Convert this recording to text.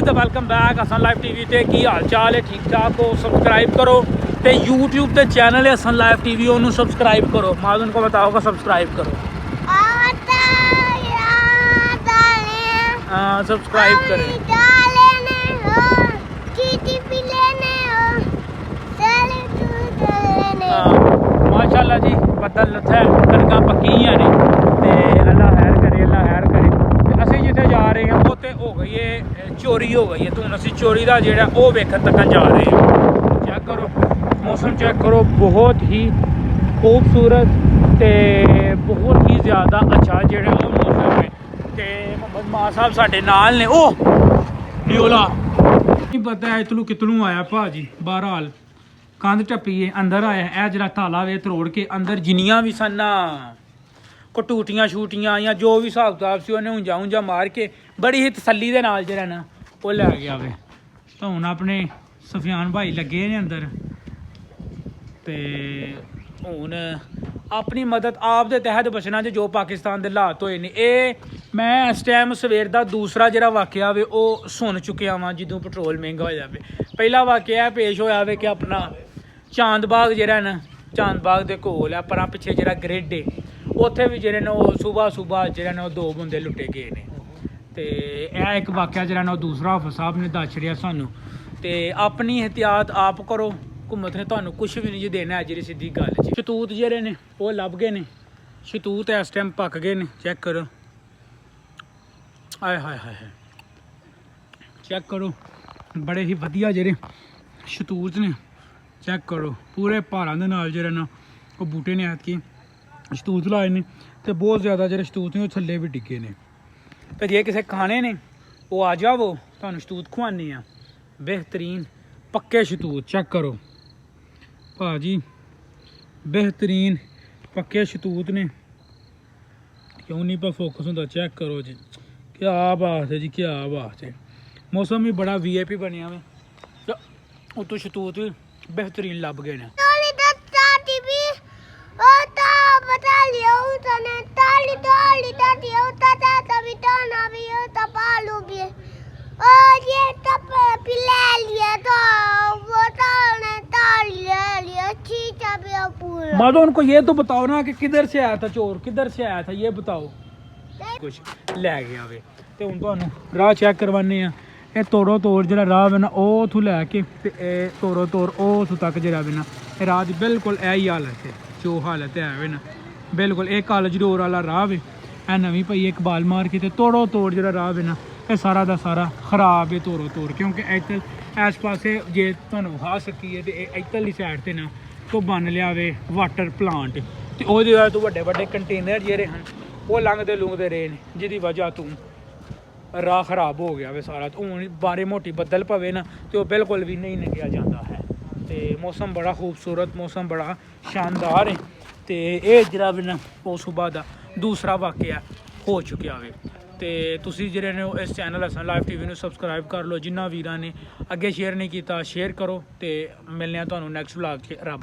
Guys welcome back Hasan live TV ते की हाल चाल है ठीक ठाक हो सब्सक्राइब करो ते यूट्यूब ते चैनल है हसन लाइव टीवी ओनू सब्सक्राइब करो माजून को बताओगा सब्सक्राइब करो हाँ सब्सक्राइब करें माशाल्लाह जी बदल लथा कणकां पक्कियां ने ते अल्लाह खैर करे ते असीं जिथे जा रहे हैं वो तो हो गई है चोरी हो गई है तो हुण असीं चोरी का जिहड़ा वो वेखण तक जा रहे हैं। चेक करो मौसम चेक करो बहुत ही खूबसूरत ते बहुत ही ज़्यादा अच्छा जिहड़ा वो मौसम है ते मोहम्मद मां साहब साडे नाल ने ओह न्योला नहीं पता है इतलू कितलू आया भाजी बहरहाल कंध टप्पीए अंदर आया है जरा ताला वे तरोड़ के अंदर जिन्नियां भी सन को टूटियां शूटियां या जो भी हिसाब किताब से उन्हें ऊंजा ऊंजा मार के बड़ी ही तसल्ली दे नाल जेह्ड़ा ना वो लै गया वे तो हुण अपने सुफियान भाई लगे ने अंदर ते हुण अपनी मदद आप दे तहत बचना जो पाकिस्तान दे हालात होए ने एह् मैं इस टाइम सवेर दा दूसरा जिहड़ा वाकया वे ओह सुन चुकिया वां जदों पेट्रोल महंगा होया वे पहला वाकया पेश होया वे कि अपना चांदबाग जिहड़ा ना चांदबाग दे कोल है परां पिछे जिहड़ा ग्रिड है उत्थे भी जिहड़े ने सुबह जिहड़े ने दो बंदे लुटे गए ने ते यह एक वाकया जिहड़ा ना दूसरा हाफिज साहब ने दस छड़िया सानू ते अपनी एहतियात आप करो हुकूमत ने तुहानू कुछ भी नहीं जी देना है जी सीधी गल जी शतूत जिहड़े ने वो लभ गए ने शतूत इस टाइम पक गए ने चेक करो आए हाय हाय चेक करो बड़े ही वधिया जिहड़े शतूत ने चेक करो पूरे भारां दे नाल जिहड़े ना वो बूटे ने ऐतकी शतूत लाए ने ते बहुत ज़्यादा जिहड़े शतूत ने वो थल्ले भी डिगे ने ते जे किसे खाने ने वो आ जाओ तुहानू शतूत खुआने आ बेहतरीन पक्के शतूत चेक करो भाजी बेहतरीन पक्के शतूत ने क्यों नहीं पर फोकस होंदा चेक करो जी क्या बात है जी क्या बात है मौसम भी बड़ा वीआईपी बनया में उतों शतूत भी बेहतरीन लभ गए ने माधो उनको ये तो बताओ ना कि किधर से आया था चोर किधर से आया था ये बताओ कुछ लै गया वे ते हुण तुहानू राह चेक करवाने आ ये तोड़ो तोड़ जिहड़ा राह है ना ओह उत्थों लैके ते तोड़ो तोड़ ओह उत्थों तक जिहड़ा वे ना राह दी बिल्कुल यही हालत है जो हालत है वे ना बिल्कुल एक कॉलेज रोड वाला राह वे ए नवीं पई इकबाल मार्केट ते तोड़ो तोड़ जिहड़ा राह वे ना ये सारा दा सारा खराब है तोड़ो तोड़ क्योंकि इधर इस पासे जे तुहानू विखा सकीए ते इधरली साइड ते ना तो बन लिया वे वाटर प्लांट ते ओहदी वजह तो वड्डे वड्डे कंटेनर जेह्ड़े हैं वो लंघते लुंघते रहे ने जिहदी वजह तो राह खराब हो गया वे सारा तो हूँ बारे मोटी बदल पवे ना तो बिल्कुल भी नहीं लंघिया जाता है तो मौसम बड़ा खूबसूरत मौसम बड़ा शानदार है तो ये जरा भी ना वो सुबह का दूसरा वाकया हो चुकिया वे तो तुसी जिहड़े ने इस चैनल हसन लाइव टीवी नू सबसक्राइब कर लो जिन्ना वीरां ने अगे शेयर नहीं किया शेयर करो तो मिलने तुहानू नैक्सट व्लॉग च रब